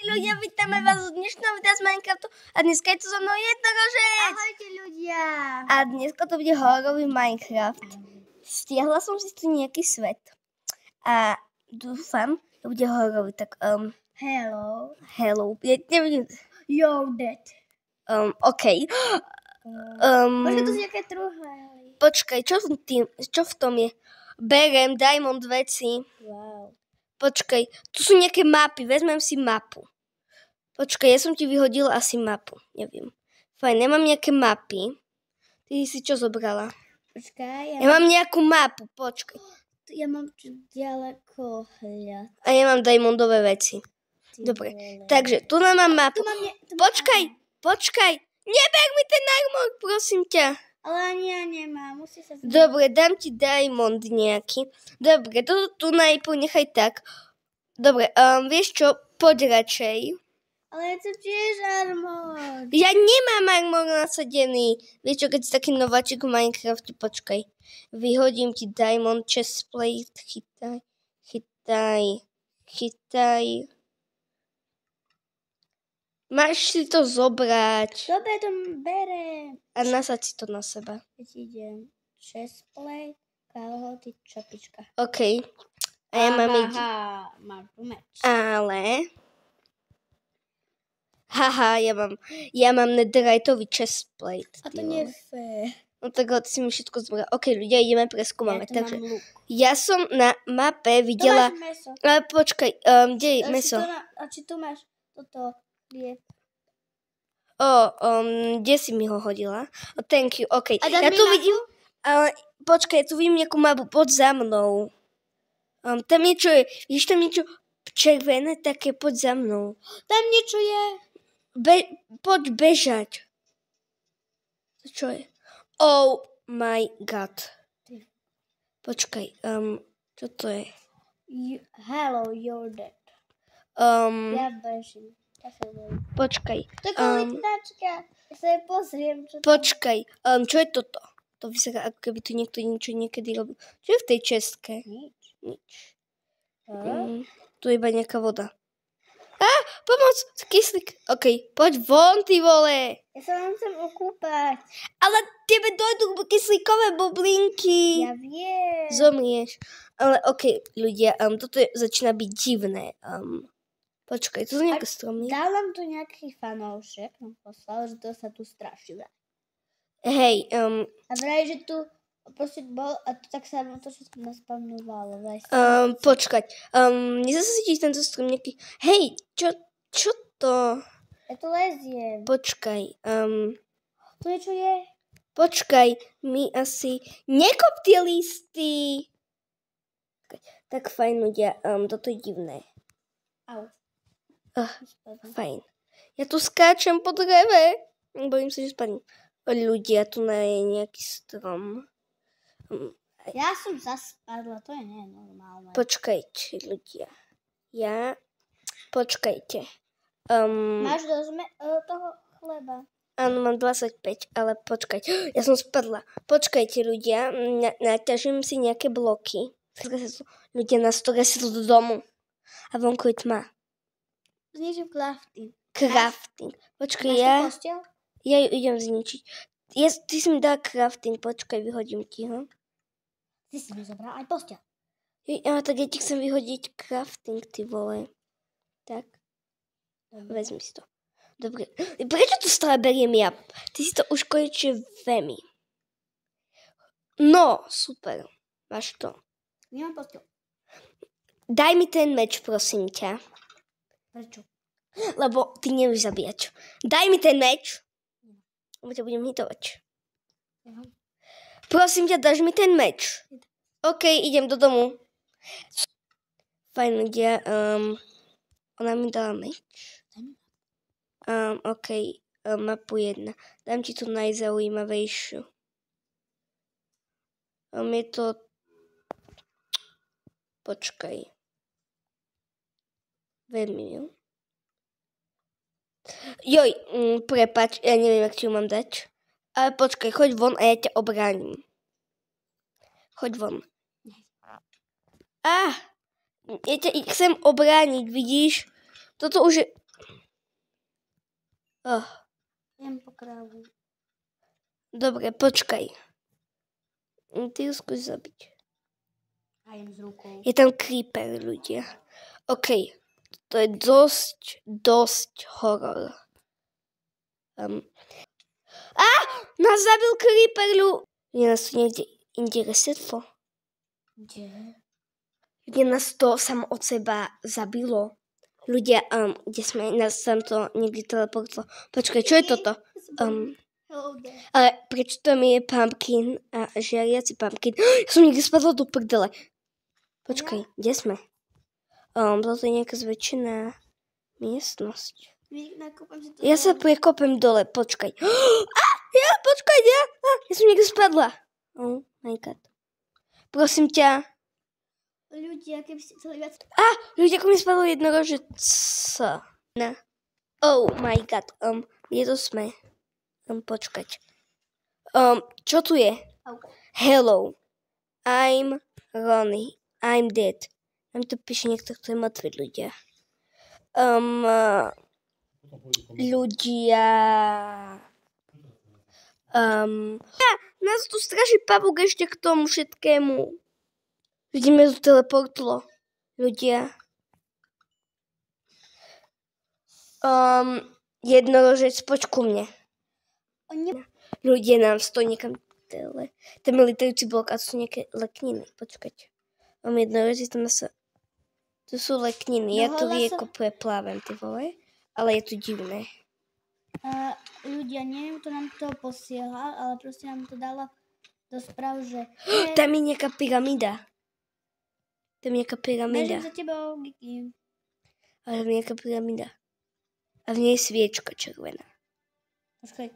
ľudia, vítame vás v dnešnom videu z Minecraftu a dneska je tu so mnou jednorožec. Ahojte ľudia. A dneska to bude hororový Minecraft. Stiahla som si tu nejaký svet a dúfam, že bude hororový, tak Hello. Ja nevidím. You're dead. OK. Počkaj, to sú nejaké truhle. Počkaj, čo v tom je? Berem diamond veci. Wow. Počkaj, tu sú nejaké mapy, vezmem si mapu. Počkaj, ja som ti vyhodil asi mapu, neviem. Fajn, nemám nejaké mapy. Ty si čo zobrala? Počkaj. Ja mám nejakú mapu, počkaj. Ja mám ďaleko hľad. A ja mám diamondové veci. Dobre, takže tu mám mapu. Počkaj, neber mi ten armor, prosím ťa. Ale ani ja nemám, musí sa... Dobre, dám ti diamond nejaký. Dobre, tu najprv nechaj tak. Dobre, vieš čo, poď radšej. Ale ja chcem tiež armor. Ja nemám armor nasadený. Vieš čo, keď si taký nováčik v Minecrafte, počkaj. Vyhodím ti diamond chestplate, chytaj. Máš si to zobrať. Dobre, to berem. A nasaď si to na seba. Keď idem chestplate, kalhoty, čapička. OK. A ja mám mám tu meč. Ale... Haha, ja mám netheriteový chestplate. A to nie je fér. No tak ty si mi všetko zbral. OK, ľudia, ideme preskúmať. Ja Takže mám luk. ja som na mape videla... To máš meso. Ale počkaj, kde je meso? A či tu máš toto chlieb? Kde si mi ho hodila? Thank you, OK. A dáš Ja mi tu mapu? vidím... Počkaj, tu vidím nejakú mapu, poď za mnou. Tam niečo je, vidíš tam niečo červené, také poď za mnou. Tam niečo je. Poď bežať. To čo je? Oh my god. Počkaj, čo to je? Hello, you're dead. Ja bežím. Ja sa bojím. Počkaj. To je koliknáčka. Ja sa jej pozriem. Počkaj, čo je toto? To vyzerá, ako keby tu niekto niečo niekedy robil. Čo je v tej čestke? Nič. Tu je iba nejaká voda. Pomoc! Kyslík. OK, poď von, ty vole. Ja sa vám chcem okúpať. Ale tebe dojdú kyslíkové bublinky. Ja viem. Zomrieš. Ale OK, ľudia, toto začína byť divné. Počkaj, to sú nejaké stromy. Dal nám tu nejaký fanoušek, nám poslal, že to sa tu straší. Hej, A vraj, že tu proste bol a tak sa nám to všetko naspavnovalo. Počkať, nezasítiš tento strom nejaký... Hej, čo to? Ja tu leziem. Počkaj, Tu niečo je? Počkaj, my asi... Nekop tie listy! Tak fajn, ľudia, toto je divné. Au. Fajn. Ja tu skáčem po dreve. Bojím sa, že spadnem. Ľudia, tu je nejaký strom. Ja som zaspadla, to je nenormálne. Počkajte, ľudia. Počkajte. Máš toho chleba? Áno, mám 25, ale počkajte. Ja som spadla. Počkajte, ľudia. Naťažím si nejaké bloky. Ľudia nás to resili do domu. A vonku je tma. Zničím Crafting. Počkaj, Máš tu posteľ? Ja ju idem zničiť. Ty si mi dal crafting, počkaj, vyhodím ti ho. Ty si mi zobral aj posteľ. Tak ja ti chcem vyhodiť crafting, ty vole. Tak. Vezmi si to. Dobre. Prečo to stále beriem ja? Ty si to už konečne vemi. No, super. Máš to. Nemám posteľ. Daj mi ten meč, prosím ťa. Prečo? Lebo ty nevieš zabíjať. Daj mi ten meč. Lebo ťa budem hitovať. Prosím ťa, dáš mi ten meč. OK, idem do domu. Fajn, ľudia. Ona mi dala meč. OK, mapu 1. Dám ti tu najzaujímavejšiu. Je to... Počkaj. Veľmi ju. Joj, prepáč, ja neviem, jak ti ju mám dať. Ale počkaj, choď von a ja ťa obránim. Choď von. Ja ťa chcem obrániť, vidíš? Toto už je... Oh, Jem po krávu. dobre, počkaj. Ty ju skús zabiť. A jem s rukou. Je tam creeper, ľudia. OK, to je dosť horor. Nás zabil creeper, je nás tu niekde inde resetlo. Kde? Kde nás to samo od seba zabilo. Ľudia, kde sme, nás tam to niekde teleportlo. Počkaj, čo je toto? Hello there. Ale prečo tam je pumpkin a žiariaci pumpkin? Ja som niekde spadla do prdele. Počkaj, kde sme? Toto je nejaká zväčšená miestnosť. Ja sa prekopem dole, počkaj. Ja som niekde spadla. Oh my god. Prosím ťa. Ľudia, keby ste chceli viac... Ľudia, ako mi spadlo jednorožec. Oh my god. Kde to sme? Počkať. Čo tu je? Hello. I'm Ronnie. I'm dead. Tam to píše niekto, kto je mŕtvy, ľudia. Ľudia... nás tu straší pavúk ešte k tomu všetkému. Vidíme tu teleportlo. Ľudia. Jednorožec, poď ku mne. Ľudia nám stojí niekam tele. Ten litajúci blok a to sú nejaké lekniny. Počkať. Mám jednorožec, tam sa... To sú lekniny. Ja tu rieko preplávem, ty vole. Ale je to divné. Ľudia, neviem, kto nám to posielal, ale proste nám to dalo do správ, že... Tam je nejaká pyramída. Bežím za tebou, Gigi. Ale tam je nejaká pyramída. A v nej je sviečka červená. Počkaj.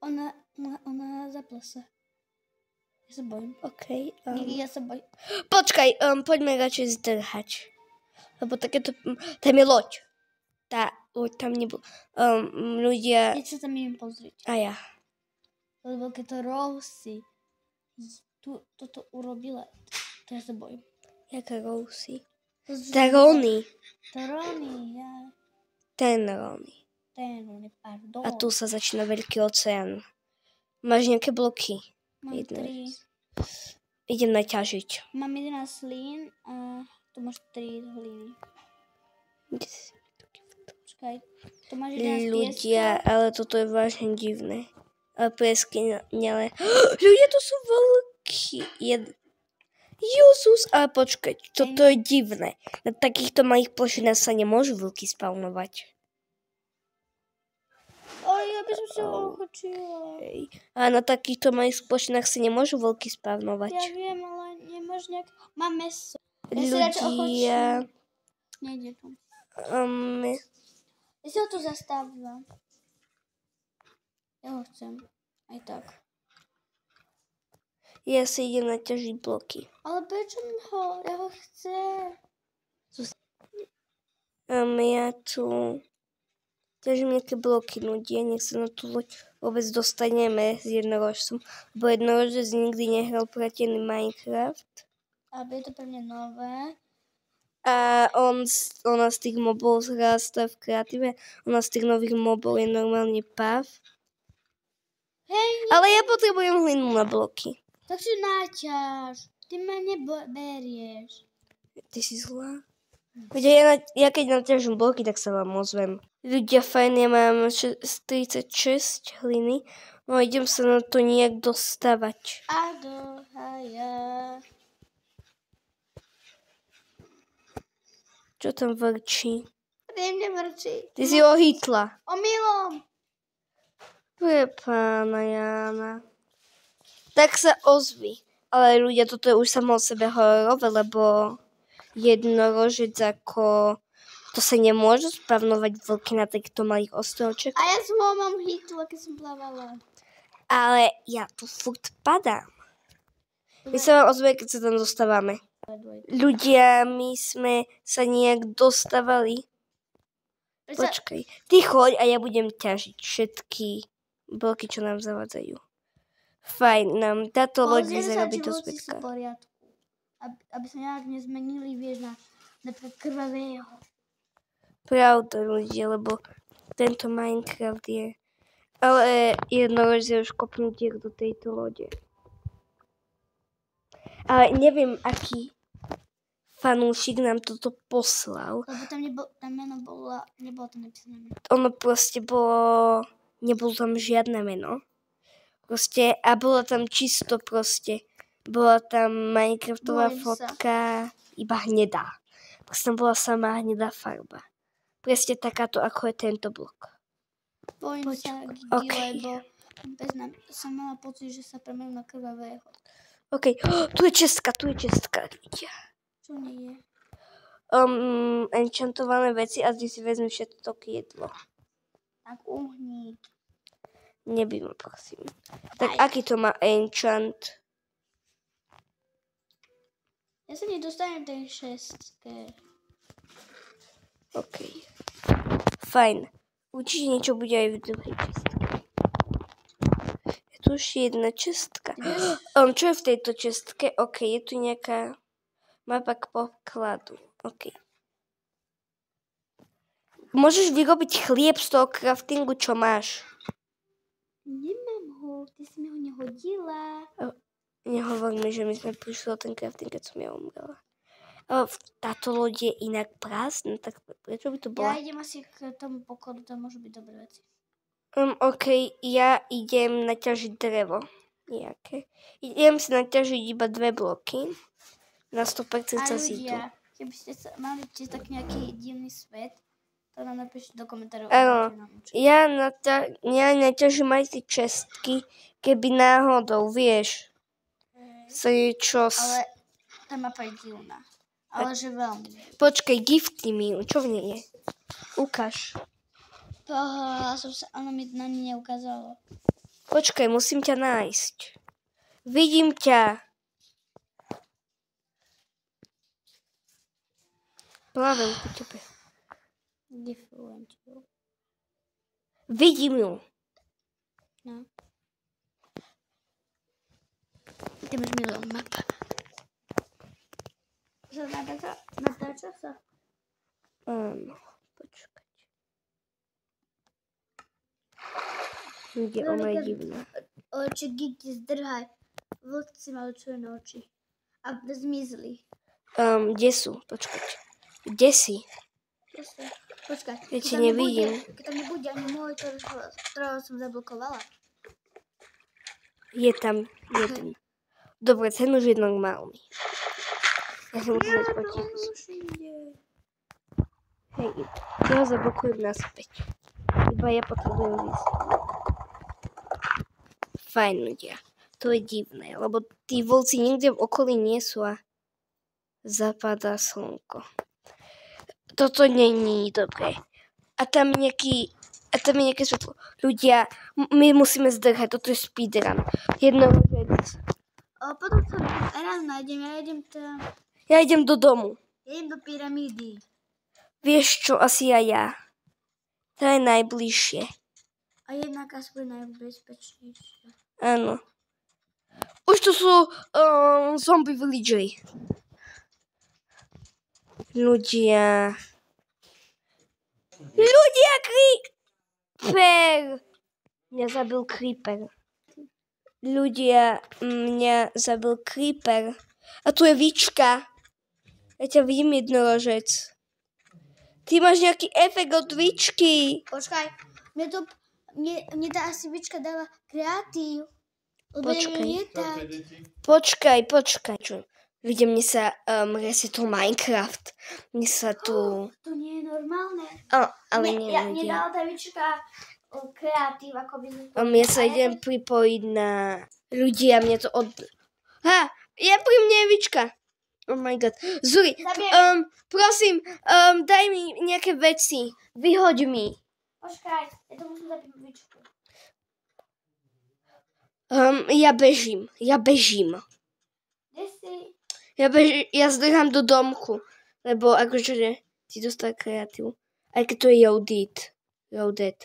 Ona zapla sa. Ja sa bojím. OK. Gigi, ja sa bojím. Počkaj, poďme radšej zdrhať. Lebo takéto... Tam je loď. Tá loď tam nebol. Ľudia... Keď sa tam idem pozrieť. A ja. Lebo keď to Rosie toto urobila, to ja sa bojím. Jaká Rosie? Tá Ronnie. To Ronnie, ja. Ten Ronnie. Pardon. A tu sa začína veľký oceán. Máš nejaké bloky? Mám 3. Idem naťažiť. Mám 11 slín a tu máš 3 hliny. Počkaj, tu máš 11 ľudia, pieska. ale toto je vážne divné. Ale piesky, ale... Ľudia, to sú veľkí. Jezus, ale počkaj, toto je divné. Na takýchto malých plošinách sa nemôžu vlky spawnovať. Ale ja by som sa ochočila. A na takýchto malých plošinách sa nemôžu vlky spawnovať. Ja viem, ale nemáš nejak... Mám meso. Ľudia... Nejde to. Ja si ho tu zastavila. Ja ho chcem. Aj tak. Ja si idem naťažiť bloky. Ale prečo ho? Ja ho chcem. Ja tu ťažím nejaké bloky, ľudia. Nech sa na tú loď vôbec dostaneme s jednorožcom. Lebo jednorožec nikdy nehral platený Minecraft. Ale je to pre mňa nové. A on z tých mobov zrastá v kreatíve. Ona z tých nových mobov je normálne pav. Hej, Ale ja potrebujem hlinu na bloky. tak si naťaž. Ty ma neberieš. Ty si zlá. Veď ja keď naťažím bloky, tak sa vám ozvem. Ľudia, fajn, ja mám 36 hliny. No idem sa na to nejak dostávať. Čo tam vrčí? Nevrčí. Ty si ho hitla. Omylom. Pre pána Jána. Tak sa ozvi. Ale ľudia, toto je už samo od sebe hororové, lebo jednorožec ako... To sa nemôžu spavnovať vlky na takýchto malých ostrovček. A ja som ho mám hitla, keď som plávala. Ale ja tu furt padám. My sa vám ozve, keď sa tam dostávame. Ľudia, my sme sa nejak dostávali. Počkaj, ty choď a ja budem ťažiť všetky bloky, čo nám zavádzajú. Fajn, nám táto loď vyzerá byť do zbytka. Aby sa nejak nezmenili, vieš, na napríklad krvavého. Pravda, ľudia, lebo tento Minecraft je... Ale jednorož je už kopnutý do tejto lode. Ale neviem, aký fanúšik nám toto poslal. Lebo tam meno nebolo tam napísané meno. Ono proste nebolo tam žiadne meno. Proste, a bolo tam čisto proste. Bola tam Minecraftová fotka, iba hnedá. Proste tam bola samá hnedá farba. Presne takáto, ako je tento blok. Bojím sa, Gigi, lebo som mala pocit, že sa premenil na krvavého. OK, tu je čestka, ľudia. Čo nie je? Enchantované veci a ty si vezmi všetko jedlo. Tak uhník. Nebij ma, prosím. Tak aký to má enchant? Ja sa nedostanem tej 6. OK. Fajn. Určite niečo bude aj v druhej čestke. Je tu ešte jedna čestka. Čo je v tejto čestke? OK, je tu nejaká mapa k pokladu. OK. Môžeš vyrobiť chlieb z toho craftingu, čo máš? Nemám ho, ty si mi ho nehodila. Nehovor mi, že my sme prišli o ten crafting, keď som ja umrela. Táto loď je inak prázdna, tak prečo by to bola? Ja idem asi k tomu pokladu, tam môžu byť dobré veci. OK, ja idem naťažiť drevo. Nejaké. Idem si naťažiť iba 2 bloky. Na 100% sa si tu. A ľudia, keby ste mali tak nejaký divný svet, to nám napíšte do komentárov. Áno, ja naťažím aj tie čestky, keby náhodou, vieš, sa niečo... Ale tá mapa je divná. Ale že veľmi. Počkaj, giftni mi ju, čo v nej je? Ukáž. Ono mi na ne neukázalo. Počkaj, musím ťa nájsť. Vidím ťa. Plavem po tebe. Vidím ju. No. Ty máš milión mapa. Natáča sa? Áno, počkať. Ide, ona je divná. Oči Gigi zdrhaj. Vlci majú černé oči. A zmizli. Kde sú? Počkať. Kde si? Počkaj. Ja ti nevidím. Keď tam nebude ani môj, ktorého som zablokovala. Je tam jeden. Dobre, ten už je normálny. Ja som musím ísť potichu. Hej, ja ho zablokujem naspäť. Iba ja potrebujem ísť. Fajn, ľudia. To je divné, lebo tí vlci nikde v okolí nie sú a zapadá slnko. Toto není dobré. A tam je nejaké svetlo. Ľudia, my musíme zdrhať, toto je speedrun. Jednorožec. Potom sa ráno nájdem, ja idem tam. Ja idem do domu. Ja idem do pyramídy. Vieš čo, asi aj ja. To je najbližšie. A jednak asi bude najbezpečnejšie. Áno. Už tu sú zombie villagery. Ľudia, creeper! Mňa zabil creeper. Ľudia, mňa zabil creeper. A tu je Vička. Ja ťa vidím, jednorožec. Ty máš nejaký efekt od Vičky. Počkaj, mne tá asi Vička dala kreatív. Počkaj. Čo? Ľudia, mne sa resetol Minecraft. Mne sa tu... To nie je normálne. Ale nie, ľudia. Mne dala tá Vička kreatív, ako by... Ja sa idem pripojiť na... Ľudia, mne to ja pri mne je Vička. Oh my god. Zuri, prosím, daj mi nejaké veci. Vyhoď mi. Počkaj, ja to musím zabiť Vičku. Ja bežím. Kde si? Ja zdrhám do domku. Lebo akože ti dostal kreatív. Aj keď to je Loaded.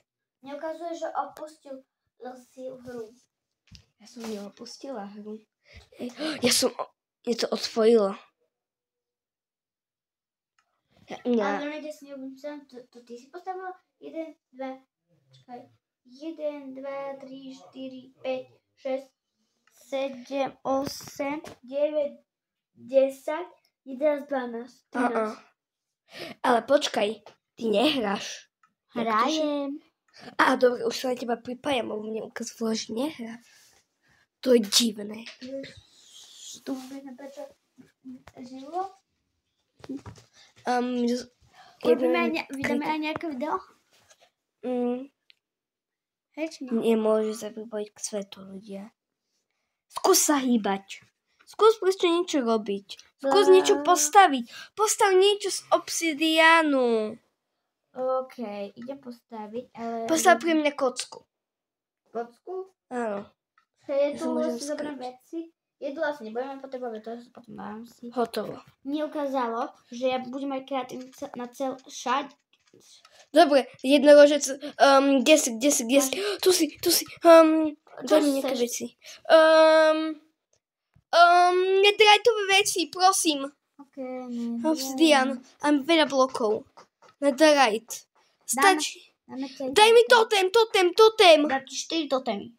Neukazuje, že opustil si hru. Ja som neopustila hru. Je to otvorilo. Ale normálne si neobudím, to ty si postavila? 1, 2, 3, 4, 5, 6, 7, 8, 9, 10, 11, 12, 13. Ale počkaj, ty nehráš. Hrajem. Dobre, už sa na teba pripájam, lebo mne ukazovalo, že nehráš. To je divné. Tu prečo žilo? Vydáme aj nejaké video? Nemôže sa pripojiť k svetu, ľudia. Skús sa hýbať. Skús proste niečo robiť. Skús niečo postaviť. Postav niečo z obsidiánu. OK, idem postaviť, ale... Postav pre mňa kocku. Kocku? Áno. Jedu si zoberiem veci. Jedu asi nebudeme potrebovať, to potom dám si. Hotovo. Mne ukázalo, že ja budem mať kreatívny na všade. Dobre, jednorožec, kde si? Tu si. Daj mi nejaké veci. Netheriteové veci, prosím. Obsidian. Mám veľa blokov. Netherite. Stačí. Daj mi totem. Dám ti 4 totemy.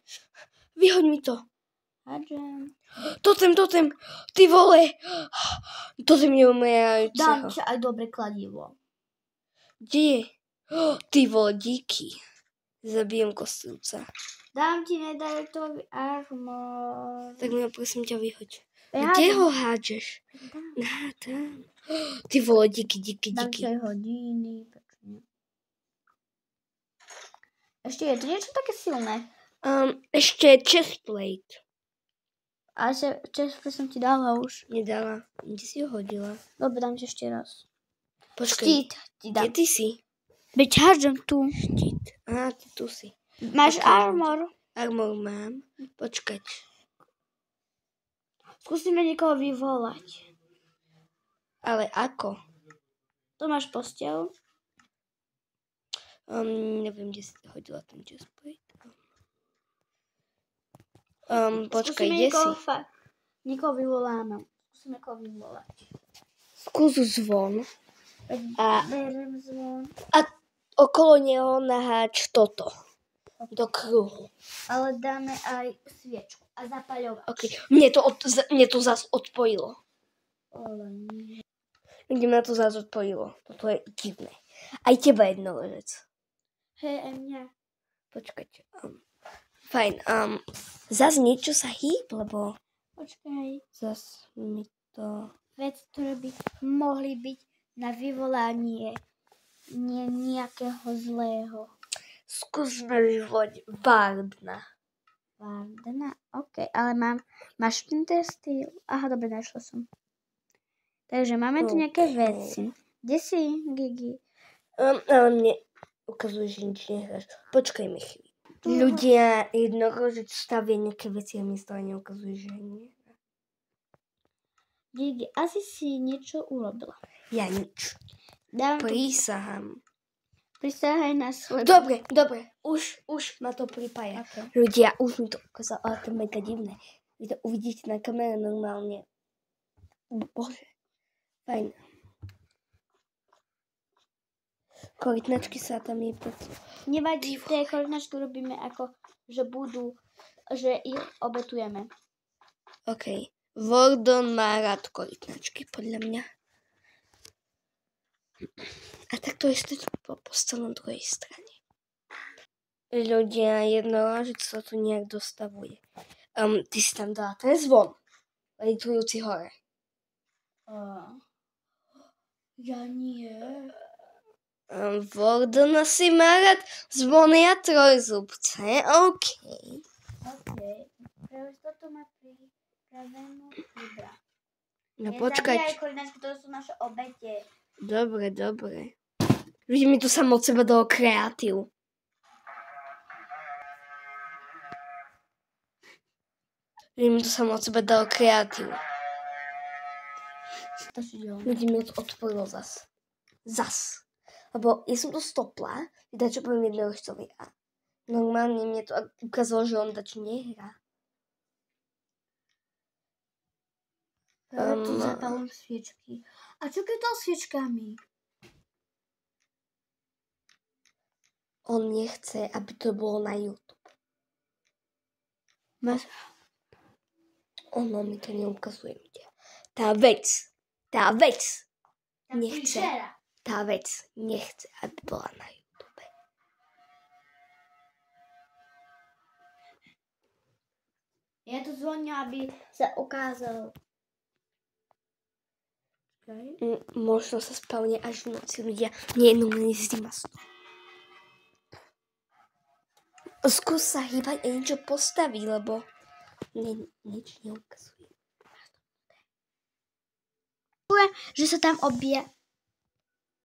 Vyhoď mi to. Hádžem. Totem. Ty vole. Totem neumierajúceho. Dám ti aj dobre kladivo. Kde je? Ty vole, díky. Zabijem kostlivca. Dám ti netheriteový armor. Tak mi ho prosím ťa vyhoď. Kde ho hádžeš? Tam. Ty vole, díky. Dám ti aj hodiny. Ešte je to niečo také silné. Ešte chestplate. Ale chestplate som ti dala už. Nedala. Kde si ho hodila? Dobre, dám ti ešte raz. Počkaj. Štít ti dám. Kde ty si? Veď hádžem tu. Štít. Ty tu si. Máš armor? Armor mám. Počkať. Skúsime niekoho vyvolať. Ale ako? Tu máš posteľ. Neviem, kde si hodila ten chestplate. Počkaj, kde si? Niekoho vyvoláme. Skúsime niekoho vyvolať. Skús zvon. Berem zvon. A okolo neho naháč toto. Do kruhu. Ale dáme aj sviečku a zapaľovač. Okay. Mne to zas odpojilo. Mne to zas odpojilo. Toto je divné. Aj teba jednorožec. Hej, aj mňa. Počkajte. Fajn. Zas niečo sa hýb, lebo... Počkaj. Zas mi to... Vec, ktoré by mohli byť na vyvolanie nejakého zlého. Skúsme vyvolať Vardna. Vardna? OK, ale máš Splinter Steel? Aha, dobre, našla som. Takže máme tu nejaké veci. Kde si, Gigi? Ale mne ukazuje, že nič nehráš. Počkaj mi chvíľu. Ľudia jednorožec stavia nejaké veci a mi stále neukazuje, že nie. Gigi, asi si niečo urobila. Ja nič. Prísahám. Prisahaj na svoj... Dobre. Už ma to pripája. Okay. Ľudia, už mi to ukázalo, ale to je mega divné. Vy to uvidíte na kamere normálne. Bože. Fajn. Korytnačky sa tam je pod... Nevadí, tie korytnačky robíme ako, že ich obetujeme. OK. Vordon má rád korytnačky, podľa mňa. A tak to je postav na druhej strane. Ľudia, jednorožec sa tu nejak dostavuje. Ty si tam dala ten zvon. Litujúci hore. Ja nie. Vordon asi má rád zvony a trojzubce. OK. Práve toto má pripravenú vybra. No počkať. Nezabíjaj korytnačky, to sú naše obete. Dobre. Ľudia mi tu sam od seba dalo kreatív. Ľudia mi to odpojilo zas. Lebo ja som to stopla, čo poviem jednorožcovi a normálne mne to ukázalo, že on dačo nehrá. Tu zapalím sviečky. A čo keď to s sviečkami? on nechce, aby to bolo na YouTube. Ono mi to neukazuje. Tá vec nechce, aby bola na YouTube. Ja to zvonil, aby sa ukázalo. Možno sa spavne až v noci ľudia. Nie, no nezima z toho. Skús sa hýbať a niečo postaviť, lebo nič neukazuje. Že sa tam